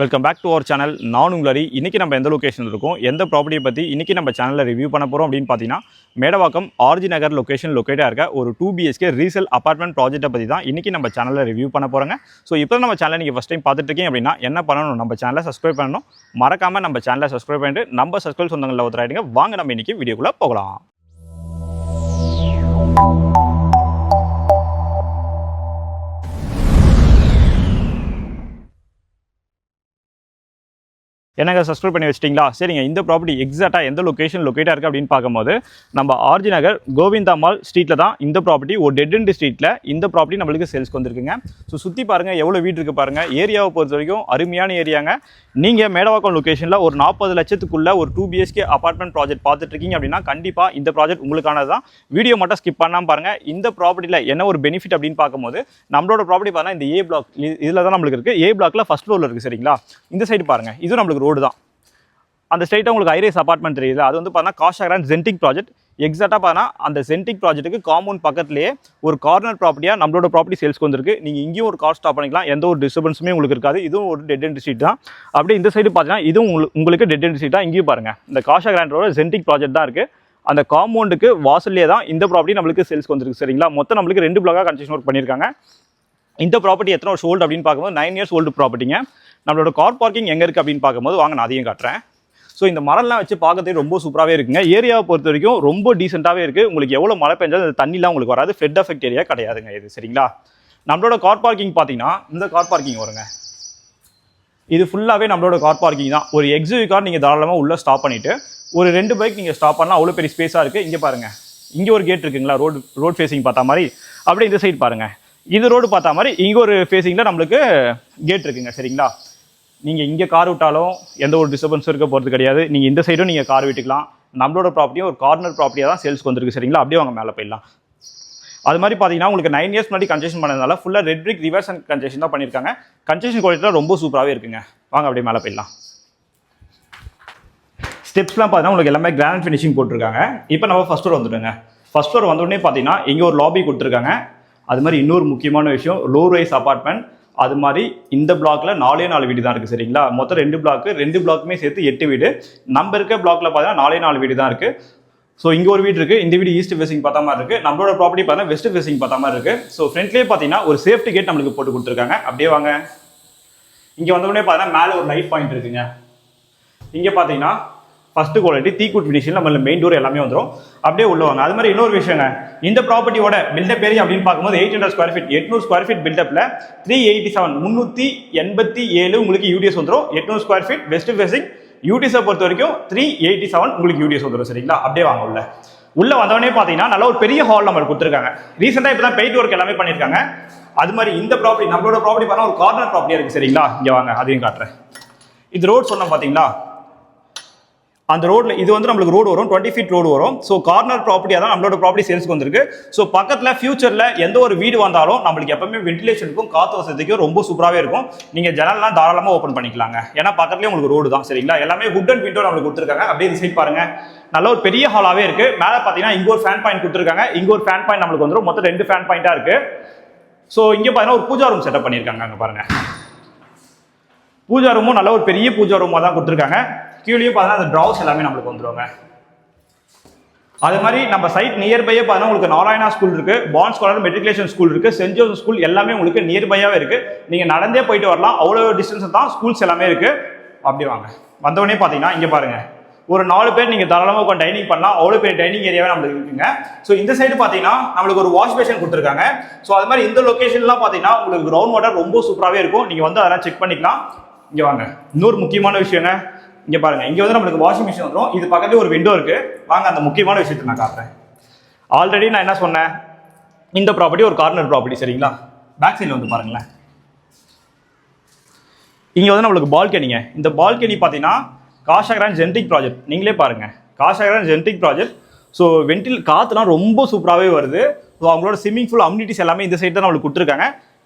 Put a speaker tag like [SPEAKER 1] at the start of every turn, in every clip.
[SPEAKER 1] Welcome back to our channel. நான் உங்களரி. இன்றைக்கி நம்ம எந்த லொக்கேஷன் இருக்கோம், எந்த ப்ராப்பர்ட்டியை பற்றி இன்றைக்கி நம்ம சேனலில் ரிவ்யூ பண்ண போகிறோம் அப்படின்னு பார்த்தீங்கன்னா, மேடவாக்கம் ஆர்ஜி நகர் லொக்கேஷன் லொக்கேட்டாக இருக்க ஒரு 2 BHK ரீசேல் அப்பார்ட்மெண்ட் ப்ராஜெக்ட்டை பற்றி தான் இன்றைக்கி நம்ம சேனலில் ரிவ்யூ பண்ண போகிறோங்க. ஸோ இப்போ நம்ம சேனலை நீங்கள் ஃபஸ்ட் டைம் பார்த்துட்டு இருக்கீங்க அப்படின்னா என்ன பண்ணணும், நம்ம சேனலை சப்ஸ்கிரைப் பண்ணணும். மறக்காமல் நம்ம சேனலை சப்ஸ்கிரைப் பண்ணிட்டு நம்ம சப்ஸ்கிரைப் சொந்தங்களில் ஒருத்தராயிடுங்க. வாங்க நம்ம இன்றைக்கி வீடியோக்குள்ளே போகலாம். என்னங்க சப்ஸ்கிரைப் பண்ணி வச்சிட்டிங்களா? சரிங்க. இந்த ப்ராப்பர்ட்டி எக்ஸாக்டாக எந்த லொக்கேஷன் லொக்கேட்டாக இருக்குது அப்படின்னு பார்க்கும்போது நம்ம ஆர்ஜி நகர் கோவிந்தாமால் ஸ்ட்ரீட்டில் தான் இந்த ப்ராப்பர்ட்டி, ஒரு டெட் எண்ட் ஸ்ட்ரீட்டில் இந்த ப்ராப்பர்ட்டி நம்மளுக்கு சேல்ஸ்க்கு வந்திருக்குங்க. ஸோ சுற்றி பாருங்கள், எவ்வளோ வீடு இருக்குது பாருங்கள். ஏரியாவை பொறுத்த வரைக்கும் அருமையான ஏரியாங்க. நீங்கள் மேடவாக்கம் லொக்கேஷனில் ஒரு 40 லட்சத்துக்குள்ளே ஒரு 2 BHK அப்பார்ட்மெண்ட் ப்ராஜெக்ட் பார்த்துட்டு இருக்கீங்க அப்படின்னா கண்டிப்பாக இந்த ப்ராஜெக்ட் உங்களுக்கானது தான். வீடியோ மட்டும் ஸ்கிப் பண்ணாமல் பாருங்கள். இந்த ப்ராப்பர்ட்டியில் என்ன ஒரு பெனிஃபிட் அப்படின்னு பார்க்கும்போது நம்மளோட ப்ராப்பர்ட்டி பார்த்தா இந்த ஏ பிளாக் இதில் தான் நம்மளுக்கு இருக்குது. ஏ பிளாக்ல ஃபர்ஸ்ட் ஃப்ளோரில் இருக்குது. சரிங்களா? இந்த சைடு பாருங்கள், இது நம்மளுக்கு ரோடு தான். அந்த ஸ்ட்ரைட்டாக உங்களுக்கு ஐரேஸ் அப்பார்ட்மெண்ட் தெரியுது, அது வந்து பார்த்தா காஷா கிராண்ட் ஜென்டிக் ப்ராஜெக்ட். எக்ஸாக்டாக பார்த்தா அந்த ஜென்டிக் ப்ராஜெக்ட்டுக்கு காம்பவுண்ட் பக்கத்துலேயே ஒரு கார்னர் ப்ராப்பர்ட்டியாக நம்மளோட ப்ராப்பர்ட்டி சேல்ஸ்க்கு வந்திருக்கு. நீங்கள் இங்கேயும் ஒரு கார் ஸ்டாப் பண்ணிக்கலாம், எந்த ஒரு டிஸ்டர்பன்ஸுமே உங்களுக்கு இருக்காது. இதுவும் ஒரு டெட் எண்ட் ஸ்ட்ரீட் தான். அப்படியே இந்த சைடு பார்த்தீங்கன்னா இதுவும் உங்களுக்கு டெட் எண்ட் ஸ்ட்ரீட் தான். இங்கேயும் பாருங்கள், இந்த காஷா கிராண்டோட ஜென்டிக் ப்ராஜெக்ட் தான் இருக்குது. அந்த காம்பவுண்டுக்கு வாசல்லே தான் இந்த ப்ராப்பர்ட்டி நம்மளுக்கு சேல்ஸ்க்கு வந்திருக்கு. சரிங்களா? மொத்தம் நம்மளுக்கு 2 பிளாக்காக கன்ஸ்ட்ரக்ஷன் ஒர்க் பண்ணியிருக்காங்க. இந்த ப்ராப்பர்ட்டி எத்தனை வருஷம் ஓல்டு அப்படின்னு பார்க்கும்போது 9 இயர்ஸ் ஓல்டு ப்ராப்பர்ட்டிங்க. நம்மளோட கார் பார்க்கிங் எங்கே இருக்குது அப்படின்னு பார்க்கும்போது வாங்க நான் அதையும் காட்டுறேன். ஸோ இந்த மரம்லாம் வச்சு பார்க்கறதே ரொம்ப சூப்பராகவே இருக்குங்க. ஏரியாவை பொறுத்த வரைக்கும் ரொம்ப டீசெண்டாகவே இருக்குது. உங்களுக்கு எவ்வளோ மழை பெஞ்சாலும் அந்த தண்ணிலாம் உங்களுக்கு வராது. ஃப்ளட் அஃபெக்ட் ஏரியா கிடையாதுங்க இது. சரிங்களா? நம்மளோட கார் பார்க்கிங் பார்த்தீங்கன்னா இந்த கார் பார்க்கிங் வருங்க. இது ஃபுல்லாகவே நம்மளோட கார் பார்க்கிங் தான். ஒரு எக்ஸிவி கார் நீங்கள் தாராளமாக உள்ளே ஸ்டாப் பண்ணிவிட்டு ஒரு 2 பைக் நீங்கள் ஸ்டாப் பண்ணலாம். அவ்வளோ பெரிய ஸ்பேஸாக இருக்குது. இங்கே பாருங்கள், இங்கே ஒரு கேட் இருக்குங்களா, ரோட் ஃபேஸிங் பார்த்தா மாதிரி. அப்படியே இந்த சைடு பாருங்கள், இது ரோடு பார்த்தா மாதிரி இங்கே ஒரு ஃபேஸிங்கில் நம்மளுக்கு கேட் இருக்குங்க. சரிங்களா? நீங்கள் இங்கே கார் விட்டாலும் எந்த ஒரு டிஸ்டர்பன்ஸும் இருக்க போகிறது கிடையாது. நீங்கள் இந்த சைடும் நீங்கள் கார் விட்டுக்கலாம். நம்மளோட ப்ராப்பர்ட்டியும் ஒரு கார்னர் ப்ராப்பர்ட்டியாக தான் சேல்ஸ்க்கு வந்திருக்கு. சரிங்களா? அப்படியே வாங்க மேலே போயிடலாம். அது மாதிரி பார்த்தீங்கன்னா உங்களுக்கு 9 இயர்ஸ் முன்னாடி கன்ஸ்ட்ரக்ஷன் பண்ணதுனால ஃபுல்லாக ரெட் பிரிக் ரிவர்ஸ் அண்ட் கன்ஸ்ட்ரக்ஷன் தான் பண்ணியிருக்காங்க. கன்ஸ்ட்ரக்ஷன் குவாலிட்டியில் ரொம்ப சூப்பராகவே இருக்குங்க. வாங்க அப்படியே மேலே போயிடலாம். ஸ்டெப்ஸ்லாம் பார்த்தீங்கன்னா உங்களுக்கு எல்லாமே கிரானைட் ஃபினிஷிங் போட்டிருக்காங்க. இப்போ நம்ம ஃபர்ஸ்ட் ஃப்ளோர் வந்துடுங்க. ஃபர்ஸ்ட் ஃப்ளோர் வந்தோடனே பார்த்தீங்கன்னா இங்கே ஒரு லாபி கொடுத்துருக்காங்க. அது மாதிரி இன்னொரு முக்கியமான விஷயம், லோ ரைஸ் அப்பார்ட்மெண்ட். அது மாதிரி இந்த பிளாக்ல 4 வீடு தான் இருக்குது. சரிங்களா? மொத்தம் 2 பிளாக்குமே சேர்த்து 8 வீடு. நம்ம இருக்க பிளாக்ல பார்த்தீங்கன்னா 4 வீடு தான் இருக்குது. ஸோ இங்கே ஒரு வீடு இருக்குது. இந்த வீடு ஈஸ்ட் ஃபேசிங் பார்த்தா மாதிரி இருக்குது. நம்மளோட ப்ராப்பர்ட்டி பார்த்தீங்கன்னா வெஸ்ட் ஃபேசிங் பார்த்தா மாதிரி இருக்குது. ஸோ ஃப்ரண்ட்லேயே பார்த்தீங்கன்னா ஒரு சேஃப்டி கேட் நம்மளுக்கு போட்டு கொடுத்துருக்காங்க. அப்படியே வாங்க. இங்கே வந்தோடனே பார்த்தீங்கன்னா மேலே ஒரு லைட் பாயிண்ட் இருக்குங்க. இங்கே பார்த்தீங்கன்னா ஃபர்ஸ்ட் குவாலிட்டி தீக்குட் ஃபினிஷிங் நம்ம மெயின் டோர் எல்லாமே வந்துடும். அப்படியே உள்ள வாங்க. அது மாதிரி இன்னொரு விஷயங்க, இந்த ப்ராப்பர்ட்டியோட பில்டப் ஏரியா அப்படின்னு பார்க்கும்போது 800 ஸ்கொயர் ஃபீட் 800 ஸ்கொயர் ஃபீட் பில்டப்ல 387 உங்களுக்கு யூடிஎஸ் வந்துடும். 800 ஸ்கொயர் ஃபீட் வெஸ்ட் ஃபேசிங் யூடிஎஸை பொறுத்த வரைக்கும் 387 உங்களுக்கு யூடிஎஸ் வந்துடும். சரிங்களா? அப்படியே வாங்க. உள்ள வந்தவொடனே பார்த்தீங்கன்னா நல்ல ஒரு பெரிய ஹால் நம்ம கொடுத்துருக்காங்க. ரீசெண்டாக இப்போ தான் பெயிண்ட் ஒர்க் எல்லாமே பண்ணியிருக்காங்க. அது மாதிரி இந்த ப்ராப்பர்ட்டி நம்மளோட ப்ராப்பர்ட்டி பார்த்தா ஒரு கார்னர் ப்ராப்பர்ட்டியாக இருக்குது. சரிங்களா? இங்கே வாங்க, அதையும் காட்டுறேன். இது ரோட் சொன்னோம் பார்த்தீங்களா, அந்த ரோட்ல இது வந்து நம்மளுக்கு ரோடு வரும், 20 ஃபீட் ரோடு வரும். ஸோ கார்னர் ப்ராப்பர்ட்டியாக தான் நம்மளோட ப்ராப்பர்ட்டி சேல்ஸ்க்கு வந்திருக்கு. ஸோ பக்கத்தில் ஃபியூச்சரில் எந்த ஒரு வீடு வந்தாலும் நம்மளுக்கு எப்பவுமே வென்டிலேஷனுக்கும் காற்று வசதிக்கும் ரொம்ப சூப்பராகவே இருக்கும். நீங்கள் ஜன்னல்லாம் தாராளமாக ஓப்பன் பண்ணிக்கலாங்க. ஏன்னா பக்கத்துலேயே உங்களுக்கு ரோடு தான். சரிங்களா? எல்லாமே வுட் அண்ட் விண்டோ நம்மளுக்கு கொடுத்துருக்காங்க. அப்படியே இந்த சைட் பாருங்க, நல்ல ஒரு பெரிய ஹாலாகவே இருக்கு. மேலே பார்த்தீங்கன்னா இங்கே ஒரு ஃபேன் பாயிண்ட் கொடுத்துருக்காங்க. இங்கே ஒரு ஃபேன் பாயிண்ட் நம்மளுக்கு வந்துடும். மொத்தம் 2 ஃபேன் பாயிண்டாக இருக்கு. ஸோ இங்கே பார்த்தீங்கன்னா ஒரு பூஜா ரூம் செட்டப் பண்ணியிருக்காங்க. அங்கே பாருங்க, பூஜா ரூமும் நல்ல ஒரு பெரிய பூஜா ரூமாக தான் கொடுத்துருக்காங்க. கீழேயும் பார்த்தீங்கன்னா அந்த ட்ராவ்ஸ் எல்லாமே நம்மளுக்கு வந்துருவாங்க. அது மாதிரி நம்ம சைட் நியர்பையே பார்த்தீங்கன்னா உங்களுக்கு நாராயணா ஸ்கூல் இருக்கு, பான்ஸ் கார்னர் மெட்ரிகுலேஷன் ஸ்கூல் இருக்கு, சென்ட் ஜோசப் ஸ்கூல் எல்லாமே உங்களுக்கு நியர்பையாவே இருக்கு. நீங்க நடந்தே போயிட்டு வரலாம், அவ்வளோ டிஸ்டன்ஸ் தான். ஸ்கூல்ஸ் எல்லாமே இருக்கு. அப்படி வாங்க. வந்தவொடனே பார்த்தீங்கன்னா இங்கே பாருங்க, ஒரு 4 பேர் நீங்க தாராளமாக உட்காந்து டைனிங் பண்ணலாம். அவ்வளோ பெரிய டைனிங் ஏரியாவே நம்மளுக்கு இருக்குங்க. ஸோ இந்த சைடு பார்த்தீங்கன்னா நம்மளுக்கு ஒரு வாஷ் பேஷன் கொடுத்துருக்காங்க. ஸோ அது மாதிரி இந்த லொகேஷன்லாம் பார்த்தீங்கன்னா உங்களுக்கு கிரவுண்ட் வாட்டர் ரொம்ப சூப்பராகவே இருக்கும். நீங்க வந்து அதெல்லாம் செக் பண்ணிக்கலாம். இங்கே வாங்க. இன்னொரு முக்கியமான விஷயங்க, இங்கே பாருங்க, இங்கே வந்து நம்மளுக்கு வாஷிங் மிஷின் வந்துடும். இது பக்கத்துலேயே ஒரு விண்டோ இருக்கு. வாங்க அந்த முக்கியமான விஷயத்தை நான் காட்டுறேன். ஆல்ரெடி நான் என்ன சொன்னேன், இந்த ப்ராப்பர்ட்டி ஒரு கார்னர் ப்ராப்பர்ட்டி. சரிங்களா? பேக் சைடில் வந்து பாருங்களேன், இங்கே வந்து நம்மளுக்கு பால்கனிங்க. இந்த பால்கனி பார்த்தீங்கன்னா காஷா கிராண்ட் ஜென்டிக் ப்ராஜெக்ட். நீங்களே பாருங்க, காஷா கிராண்ட் ஜென்டிக் ப்ராஜெக்ட். ஸோ காற்றுலாம் ரொம்ப சூப்பராகவே வருது. ஸோ அவங்களோட ஸ்விம்மிங் பூல் அம்யூனிட்டிஸ் எல்லாமே இந்த சைடு தான் நம்மளுக்கு கொடுத்துருக்காங்க.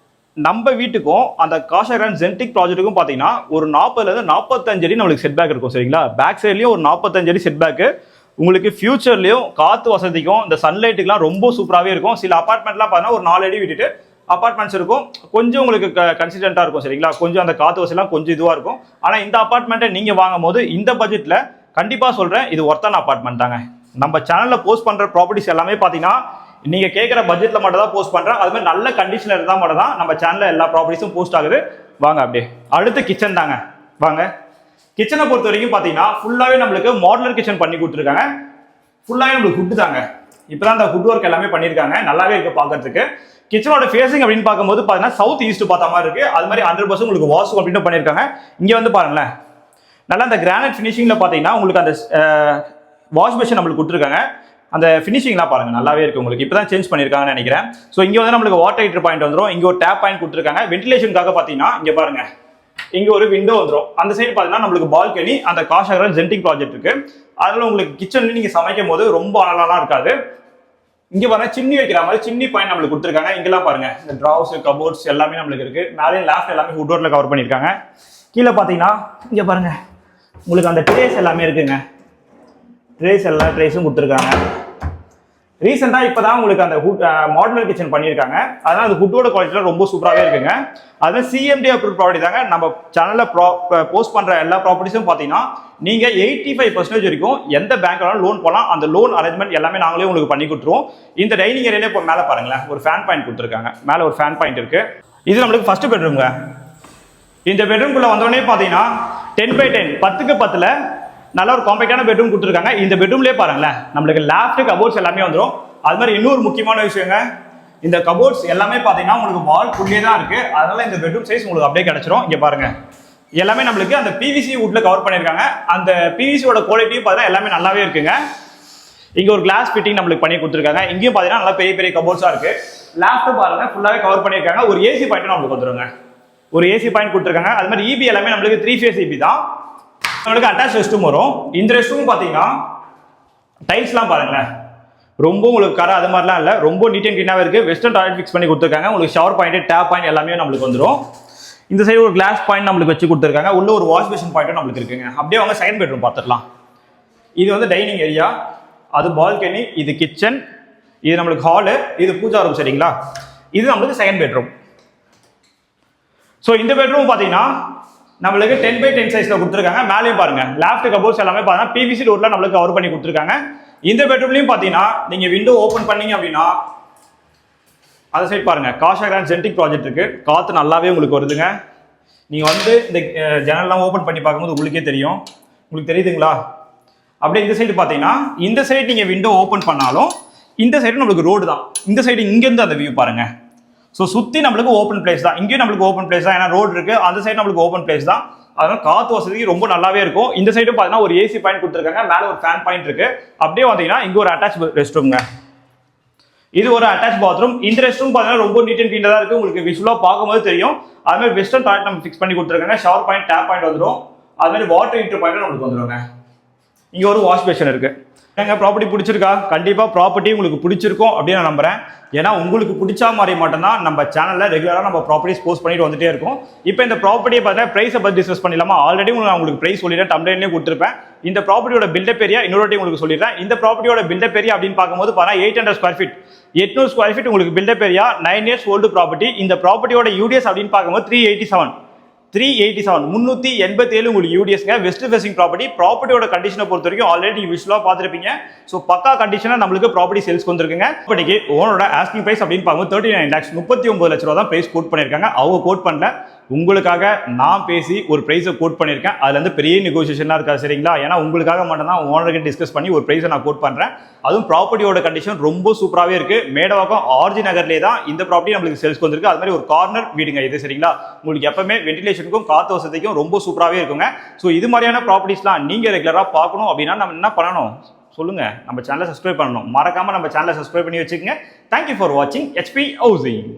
[SPEAKER 1] நம்ம வீட்டுக்கும் அந்த காஷா கிராண்ட் ஜென்டிக் ப்ராஜெக்ட்டுக்கும் பார்த்தீங்கன்னா ஒரு 40 to 45 அடி நம்மளுக்கு செட் பேக் இருக்கும். சரிங்களா? பேக் சைட்லேயும் ஒரு 45 அடி செட் பேக்கு. உங்களுக்கு ஃபியூச்சர்லேயும் காற்று வசதிக்கும் இந்த சன்லைட்டுக்குலாம் ரொம்ப சூப்பராகவே இருக்கும். சில அப்பார்ட்மெண்ட்லாம் பார்த்தீங்கன்னா ஒரு 4 அடி விட்டுட்டு அபார்ட்மெண்ட்ஸ் இருக்கும், கொஞ்சம் உங்களுக்கு கன்சிஸ்டண்டா இருக்கும் சரிங்களா, கொஞ்சம் அந்த காத்து வசதிலாம் கொஞ்சம் இதுவா இருக்கும். ஆனா இந்த அபார்ட்மெண்ட்டை நீங்க வாங்கும் போது இந்த பட்ஜெட்ல கண்டிப்பா சொல்றேன் இது ஒர்த்தான அபார்ட்மெண்ட் தாங்க. நம்ம சேனல்ல போஸ்ட் பண்ற ப்ராப்பர்ட்டிஸ் எல்லாமே பாத்தீங்கன்னா நீங்க கேட்குற பட்ஜெட்ல மட்டும் தான் போஸ்ட் பண்றேன். அது மாதிரி நல்ல கண்டிஷன்ல இருந்தா மட்டும் தான் நம்ம சேனல்ல எல்லா ப்ராப்பர்ட்டிஸும் போஸ்ட் ஆகுது. வாங்க அப்படியே அடுத்து கிச்சன் தாங்க. வாங்க கிச்சனை பொறுத்த வரைக்கும் பாத்தீங்கன்னா ஃபுல்லாவே நம்மளுக்கு மாடுலர் கிச்சன் பண்ணி கொடுத்துருக்காங்க. ஃபுல்லாவே நம்மளுக்கு ஹுட் தாங்க. இப்பதான் அந்த ஹுட் ஒர்க் எல்லாமே பண்ணிருக்காங்க, நல்லாவே இருக்கு பாக்கிறதுக்கு. கிச்சனோட ஃபேசிங் அப்படின்னு பார்க்கும்போது பாத்தீங்கன்னா சவுத் ஈஸ்ட் பார்த்த மாதிரி இருக்கு. அது மாதிரி 100% உங்களுக்கு வாஷ் அப்படின்னு பண்ணிருக்காங்க. இங்க வந்து பாருங்களேன், நல்லா அந்த கிரானைட் ஃபினிஷிங்ல பாத்தீங்கன்னா உங்களுக்கு அந்த வாஷ் பேஷன் நம்மளுக்கு கொடுத்துருக்காங்க. அந்த ஃபினிஷிங்லாம் பாருங்க நல்லாவே இருக்கு உங்களுக்கு. இப்பதான் சேஞ்ச் பண்ணிருக்காங்கன்னு நினைக்கிறேன். ஸோ இங்க வந்து நம்மளுக்கு வாட்டர் ஹீட்டர் பாயிண்ட் வந்துடும். இங்க ஒரு டேப் பாயிண்ட் கொடுத்துருக்காங்க. வென்டிலேஷனுக்காக பாத்தீங்கன்னா இங்க பாருங்க, இங்க ஒரு விண்டோ வந்துடும். அந்த சைடு பாத்தீங்கன்னா நம்மளுக்கு பால்கனி, அந்த காஷாகரன் ஜென்டிங் ப்ராஜெக்ட் இருக்கு. அதனால உங்களுக்கு கிச்சன்ல நீங்க சமைக்கும் போது ரொம்ப அனலாலாம் இருக்காது. இங்க பாருங்க சிம்னி வைக்கிற மாதிரி சிம்னி பாயிண்ட் நம்மளுக்கு கொடுத்துருக்காங்க. இங்கெல்லாம் பாருங்க இந்த டிராவ்ஸ், கபோர்ட்ஸ் எல்லாமே நம்மளுக்கு இருக்கு. மேலே லேஃப்ட் எல்லாமே வுட்வொர்க்ல கவர் பண்ணிருக்காங்க. கீழே பாத்தீங்கன்னா இங்க பாருங்க உங்களுக்கு அந்த ட்ரேஸ் எல்லாமே இருக்குங்க. எல்லா ட்ரேஸும் கொடுத்துருக்காங்க. ரீசெண்டா இப்பதான் உங்களுக்கு அந்த மாடுலர் கிச்சன் பண்ணியிருக்காங்க. அதனால அந்த ஹுட்டோட குவாலிட்டி ரொம்ப சூப்பராகவே இருக்குங்க. அது சிஎம்டி அப்ரூவ் ப்ராப்பர்ட்டி தாங்க. நம்ம சேனல்ல போஸ்ட் பண்ற எல்லா ப்ராப்பர்ட்டிஸும் பாத்தீங்கன்னா நீங்க 85% வரைக்கும் எந்த பேங்க்ல லோன் போலாம். அந்த லோன் அரேஞ்ச்மெண்ட் எல்லாமே நாங்களே உங்களுக்கு பண்ணி கொடுத்துருவோம். இந்த டைனிங் ஏரியால இப்போ மேல பாருங்களேன், ஒரு ஃபேன் பாயிண்ட் கொடுத்துருக்காங்க. மேல ஒரு ஃபேன் பாயிண்ட் இருக்கு. இது நம்மளுக்கு ஃபர்ஸ்ட் பெட்ரூம்ங்க. இந்த பெட்ரூம்குள்ள வந்தோடனே பாத்தீங்கன்னா 10x10 10க்கு 10ல நல்ல ஒரு காம்பேக்டான பெட்ரூம் கொடுத்துருக்காங்க. இந்த பெட்ரூம்லேயே பாருங்களேன் நம்மளுக்கு லேஃப்ட் கபோர்ட்ஸ் எல்லாமே வந்துடும். அது மாதிரி இன்னொரு முக்கியமான விஷயங்க, இந்த கபோர்ட்ஸ் எல்லாமே பார்த்தீங்கன்னா உங்களுக்கு வால் குள்ளே தான் இருக்கு. அதனால இந்த பெட்ரூம் சைஸ் உங்களுக்கு அப்படியே கிடைச்சிரும். இங்க பாருங்க எல்லாமே நம்மளுக்கு அந்த பிவிசி வுட்ல கவர் பண்ணியிருக்காங்க. அந்த பிவிசியோட குவாலிட்டியும் பார்த்தீங்கன்னா எல்லாமே நல்லாவே இருக்குங்க. இங்க ஒரு கிளாஸ் ஃபிட்டிங் நம்மளுக்கு பண்ணி கொடுத்துருக்காங்க. இங்கேயும் பார்த்தீங்கன்னா நல்லா பெரிய பெரிய கபோர்ட்ஸா இருக்கு. லேஃப்ட் பாருங்க ஃபுல்லாவே கவர் பண்ணியிருக்காங்க. ஒரு ஏசி பாயிண்ட் நம்மளுக்கு வந்துருங்க. ஒரு ஏசி பாயிண்ட் கொடுத்துருக்காங்க. அது மாதிரி இபி எல்லாமே நம்மளுக்கு 3 ஃபேஸ் இபி தான். நம்மளுக்கு அட்டாச் ரெஸ்ட் ரூம் வரும். இந்த ரெஸ்ட் ரூம் பாத்தீங்கன்னா டைல்ஸ்லாம் பாருங்களேன் ரொம்ப உங்களுக்கு கரை அது மாதிரிலாம் இல்லை, ரொம்ப நீட் அண்ட் கிளீனாகவே இருக்கு. வெஸ்டர்ன் டாய்லெட் ஃபிக்ஸ் பண்ணி கொடுத்துருக்காங்க. உங்களுக்கு ஷவர் பாயிண்ட், டேப் பாயிண்ட் எல்லாமே நம்மளுக்கு வந்துடும். இந்த சைடு ஒரு கிளாஸ் பாயிண்ட் நம்மளுக்கு வச்சு கொடுத்துருக்காங்க. உள்ள ஒரு வாஷ் பேஷன் பாயிண்ட்டும் நம்மளுக்கு இருக்குங்க. அப்படியே அவங்க செகண்ட் பெட்ரூம் பார்த்துடலாம். இது வந்து டைனிங் ஏரியா, அது பால்கனி, இது கிச்சன், இது நம்மளுக்கு ஹாலு, இது பூஜா ரூம் சரிங்களா. இது நம்மளுக்கு செகண்ட் பெட்ரூம். ஸோ இந்த பெட்ரூம் பார்த்தீங்கன்னா நம்மளுக்கு 10x10 சைஸ்ல கொடுத்துருக்காங்க. மேலேயும் பாருங்க லேஃப்ட் கபோர்ட்ஸ் எல்லாமே பாருங்க பிவிசி டோர்ல நம்மளுக்கு கவர் பண்ணி கொடுத்துருக்காங்க. இந்த பெட்ரூம்லயும் பாத்தீங்கன்னா நீங்க விண்டோ ஓபன் பண்ணீங்க அப்படின்னா அந்த சைடு பாருங்க காஷாகரன் ஜென்டிங் ப்ராஜெக்ட் இருக்கு. காத்து நல்லாவே உங்களுக்கு வருதுங்க. நீங்க வந்து இந்த ஜன்னல்லாம் ஓபன் பண்ணி பார்க்கும்போது உங்களுக்கே தெரியும். உங்களுக்கு தெரியுதுங்களா? அப்படியே இந்த சைடு பாத்தீங்கன்னா இந்த சைடு நீங்க விண்டோ ஓபன் பண்ணாலும் இந்த சைடு நம்மளுக்கு ரோடு தான். இந்த சைடு இங்கிருந்து அந்த வியூ பாருங்க. ஸோ சுற்றி நம்மளுக்கு ஓப்பன் பிளேஸ் தான். இங்கேயும் நம்மளுக்கு ஓப்பன் பிளேஸ் தான், ஏன்னா ரோடு இருக்கு. அந்த சைடு நம்மளுக்கு ஓப்பன் பிளேஸ் தான். அதனால காத்து வசதிக்கு ரொம்ப நல்லாவே இருக்கும். இந்த சைடு பார்த்தீங்கன்னா ஒரு ஏசி பாயிண்ட் கொடுத்துருக்காங்க. மேலே ஒரு ஃபேன் பாயிண்ட் இருக்கு. அப்படியே பார்த்தீங்கன்னா இங்கே ஒரு அட்டாச் ரெஸ்ட் ரூம்ங்க. இது ஒரு அட்டாச் பாத்ரூம். இந்த ரெஸ்ட் ரூம் பார்த்தீங்கன்னா ரொம்ப நீட் அண்ட் கிளீனாக தான் இருக்கு. உங்களுக்கு விஷுவலாக பார்க்கும்போது தெரியும். அது மாதிரி வெஸ்டர்ன் டாய்லெட் நம்ம ஃபிக்ஸ் பண்ணி கொடுத்துருக்காங்க. ஷவர் பாயிண்ட், டேப் பாயிண்ட் வந்துடும். அது மாதிரி வாட்டர் ஹீட்டர் பாயிண்ட் நம்மளுக்கு வந்துடுங்க. இங்கே ஒரு வாஷ் பேஷன் இருக்கு. எங்க ப்ராப்பர்ட்டி பிடிச்சிருக்கா? கண்டிப்பா ப்ராப்பர்ட்டி உங்களுக்கு பிடிச்சிருக்கும் அப்படின்னு நான் நம்புறேன். ஏன்னா உங்களுக்கு பிடிச்ச மாதிரி மட்டும்தான் நம்ம சேனல்ல ரெகுலரா நம்ம ப்ராப்பர்ட்டிஸ் போஸ்ட் பண்ணிட்டு வந்துட்டே இருக்கோம். இப்போ இந்த ப்ராப்பர்ட்டியை பார்த்தா பிரைஸை பத்தி டிஸ்கஸ் பண்ணிடலாமா? ஆல்ரெடி உங்களுக்கு பிரைஸ் சொல்லிட்டேன், டம்ப்ளைன்லேயே கொடுத்துருப்பேன். இந்த ப்ராப்பர்ட்டியோட பில்டப் ஏரியா இன்னொரு உங்களுக்கு சொல்லிடுறேன். இந்த ப்ராப்பர்ட்டியோட பில்டப் ஏரியா அப்படின்னு பார்க்கும்போது பார்த்தா 800 ஸ்கொயர் ஃபீட், 800 ஸ்கொயர் ஃபீட் உங்களுக்கு build up area. 9 years old property. இந்த ப்ராப்பர்ட்டியோட யூடிஎஸ் அப்படின்னு பார்க்கும்போது 387 387 உங்களுக்கு யூடிஎஸ்ங்க. வெஸ்ட் ஃபேசிங் ப்ராப்பர்ட்டியோட கண்டிஷனை பொறுத்த வரைக்கும் ஆல்ரெடி நீங்க விஷுவலா பார்த்துருப்பீங்க. ஸோ பக்கா கண்டிஷனா நம்மளுக்கு ப்ராப்பர்ட்டி சேல்ஸ் வந்துருக்குங்க. ப்ராப்பர்ட்டிக்கு ஓனரோட ஆஸ்கிங் பிரைஸ் அப்படின்னு பார்க்கும்போது 39 lakhs 39 லட்ச ரூபா தான் பிரைஸ் கோட் பண்ணியிருக்காங்க. அவங்க கோட் பண்ணல, உங்களுக்காக நான் பேசி ஒரு பிரைஸை கோட் பண்ணியிருக்கேன். அதுல இருந்து பெரிய நெகோசியேஷன்லாம் இருக்காது சரிங்களா. ஏன்னா உங்களுக்காக மட்டும் தான் ஓனருக்கு டிஸ்கஸ் பண்ணி ஒரு பிரைஸை நான் கோட் பண்றேன். அதுவும் ப்ராப்பர்ட்டியோட கண்டிஷன் ரொம்ப சூப்பராகவே இருக்கு. மேடவாக்கம் ஆர்ஜி நகர்லேயே தான் இந்த ப்ராப்பர்ட்டி நம்மளுக்கு சேல்ஸ் வந்திருக்கு. அது மாதிரி ஒரு கார்னர் வீடுங்க இது சரிங்களா. உங்களுக்கு எப்பவுமே வென்டிலேஷனுக்கும் காத்து வசதிக்கும் ரொம்ப சூப்பராகவே இருக்குங்க. ஸோ இது மாதிரியான ப்ராப்பர்ட்டிஸ்லாம் நீங்க ரெகுலரா பார்க்கணும் அப்படின்னா நம்ம என்ன பண்ணணும் சொல்லுங்க? நம்ம சேனலை சப்ஸ்கிரைப் பண்ணணும். மறக்காம நம்ம சேனலை சப்ஸ்கிரைப் பண்ணி வச்சுக்கோங்க. தேங்க்யூ ஃபார் வாட்சிங் HP Housing.